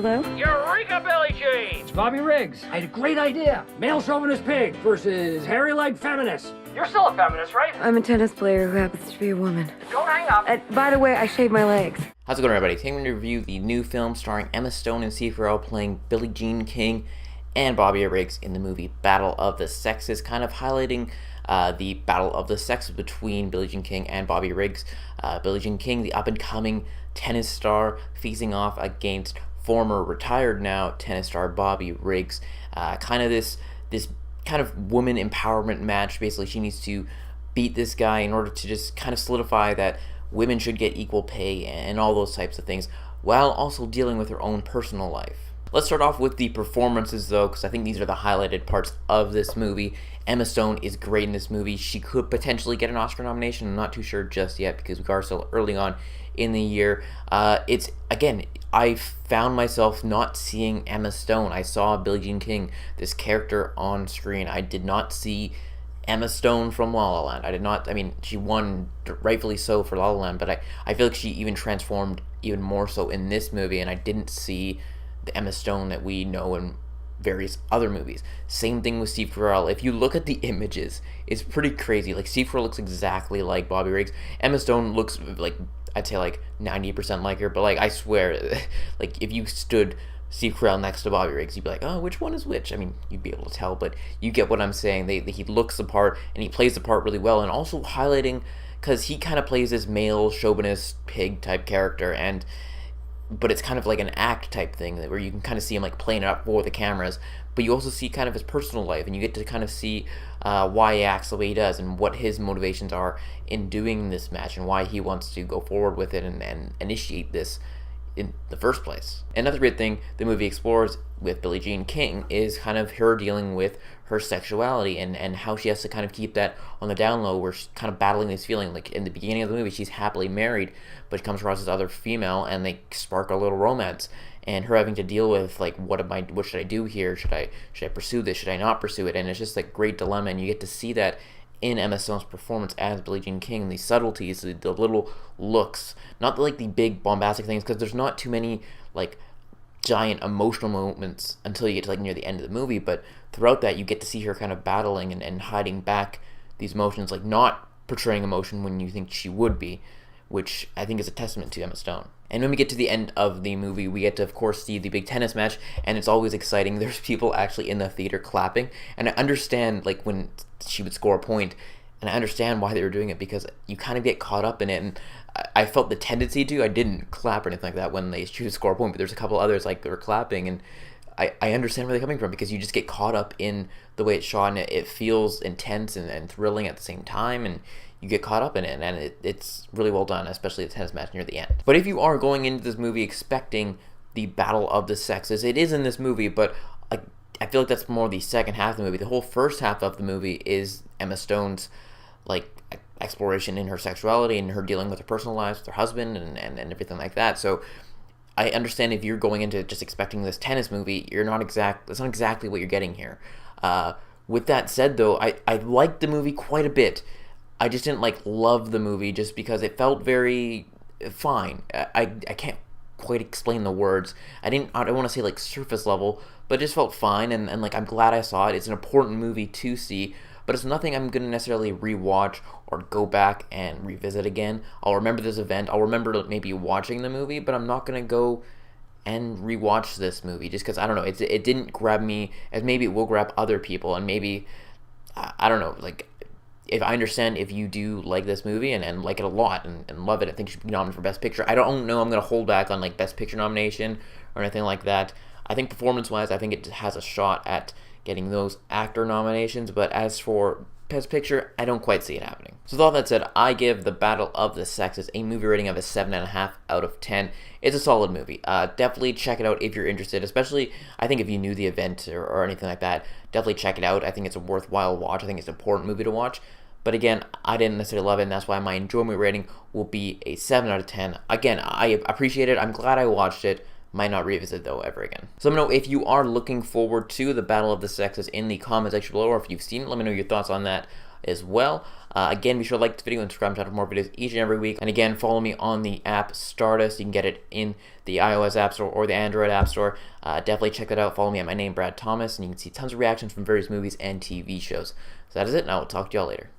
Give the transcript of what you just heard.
Hello? Eureka, Billie Jean! It's Bobby Riggs. I had a great idea. Male chauvinist pig versus hairy-legged feminist. You're still a feminist, right? I'm a tennis player who happens to be a woman. Don't hang up. And by the way, I shaved my legs. How's it going, everybody? Today I'm going to review the new film starring Emma Stone and Steve Carell playing Billie Jean King and Bobby Riggs in the movie Battle of the Sexes, kind of highlighting the battle of the sexes between Billie Jean King and Bobby Riggs. Billie Jean King, the up-and-coming tennis star, facing off against former retired now tennis star Bobby Riggs. Kind of this kind of woman empowerment match. Basically, she needs to beat this guy in order to just kind of solidify that women should get equal pay and all those types of things, while also dealing with her own personal life. Let's start off with the performances, though, because I think these are the highlighted parts of this movie. Emma Stone is great in this movie. She could potentially get an Oscar nomination. I'm not too sure just yet because we are still early on in the year. I found myself not seeing Emma Stone. I saw Billie Jean King, this character, on screen. I did not see Emma Stone from La La Land. I did not. I mean, she won rightfully so for La La Land, but I feel like she even transformed even more so in this movie, and I didn't see the Emma Stone that we know in various other movies. Same thing with Steve Carell. If you look at the images, it's pretty crazy. Like, Steve Carell looks exactly like Bobby Riggs. Emma Stone looks like, I'd say like 90% like her, but like, I swear, like, if you stood Steve Carell next to Bobby Riggs, you'd be like, oh, which one is which? I mean, you'd be able to tell, but you get what I'm saying. He looks the part, and he plays the part really well, and also highlighting, because he kind of plays this male chauvinist pig type character, but it's kind of like an act type thing where you can kind of see him like playing it up for the cameras, but you also see kind of his personal life, and you get to kind of see why he acts the way he does and what his motivations are in doing this match and why he wants to go forward with it and initiate this in the first place. Another great thing the movie explores with Billie Jean King is kind of her dealing with her sexuality and how she has to kind of keep that on the down low, where she's kind of battling this feeling. Like, in the beginning of the movie, she's happily married, but comes across this other female and they spark a little romance, and her having to deal with, like, what should I do here? Should I pursue this? Should I not pursue it? And it's just like great dilemma, and you get to see that in Emma Stone's performance as Billie Jean King, the subtleties, the little looks, not like the big bombastic things, because there's not too many like giant emotional moments until you get to like near the end of the movie, but throughout that you get to see her kind of battling and hiding back these emotions, like not portraying emotion when you think she would be, which I think is a testament to Emma Stone. And when we get to the end of the movie, we get to, of course, see the big tennis match, and it's always exciting. There's people actually in the theater clapping, and I understand, like, when she would score a point, and I understand why they were doing it, because you kind of get caught up in it, and I felt the tendency to. I didn't clap or anything like that when she would score a point, but there's a couple others, like, that were clapping, and I understand where they're coming from, because you just get caught up in the way it's shot, and it feels intense and thrilling at the same time, and you get caught up in it, and it's really well done, especially the tennis match near the end. But if you are going into this movie expecting the battle of the sexes, it is in this movie, but I feel like that's more the second half of the movie. The whole first half of the movie is Emma Stone's like exploration in her sexuality and her dealing with her personal lives with her husband and everything like that. So I understand if you're going into just expecting this tennis movie, that's not exactly what you're getting here. With that said, though, I liked the movie quite a bit. I just didn't love the movie just because it felt very fine. I can't quite explain the words. I don't want to say surface level, but it just felt fine, and I'm glad I saw it. It's an important movie to see, but it's nothing I'm going to necessarily rewatch or go back and revisit again. I'll remember this event. I'll remember maybe watching the movie, but I'm not going to go and rewatch this movie just because, I don't know, it didn't grab me as maybe it will grab other people, and maybe, I don't know, if I understand if you do like this movie and like it a lot and love it, I think it should be nominated for Best Picture. I don't know I'm going to hold back on Best Picture nomination or anything like that. I think performance-wise, I think it has a shot at getting those actor nominations, but as for Best Picture, I don't quite see it happening. So with all that said, I give The Battle of the Sexes a movie rating of a 7.5 out of 10. It's a solid movie. Definitely check it out if you're interested, especially, I think, if you knew the event or anything like that. Definitely check it out. I think it's a worthwhile watch. I think it's an important movie to watch. But again, I didn't necessarily love it, and that's why my enjoyment rating will be a 7 out of 10. Again, I appreciate it. I'm glad I watched it. Might not revisit, though, ever again. So let me know if you are looking forward to The Battle of the Sexes in the comment section below, or if you've seen it, let me know your thoughts on that. as well. Again, be sure to like this video and subscribe to more videos each and every week. And again, follow me on the app Stardust. You can get it in the iOS App Store or the Android App Store. Definitely check that out. Follow me at my name, Brad Thomas, and you can see tons of reactions from various movies and TV shows. So that is it, and I will talk to y'all later.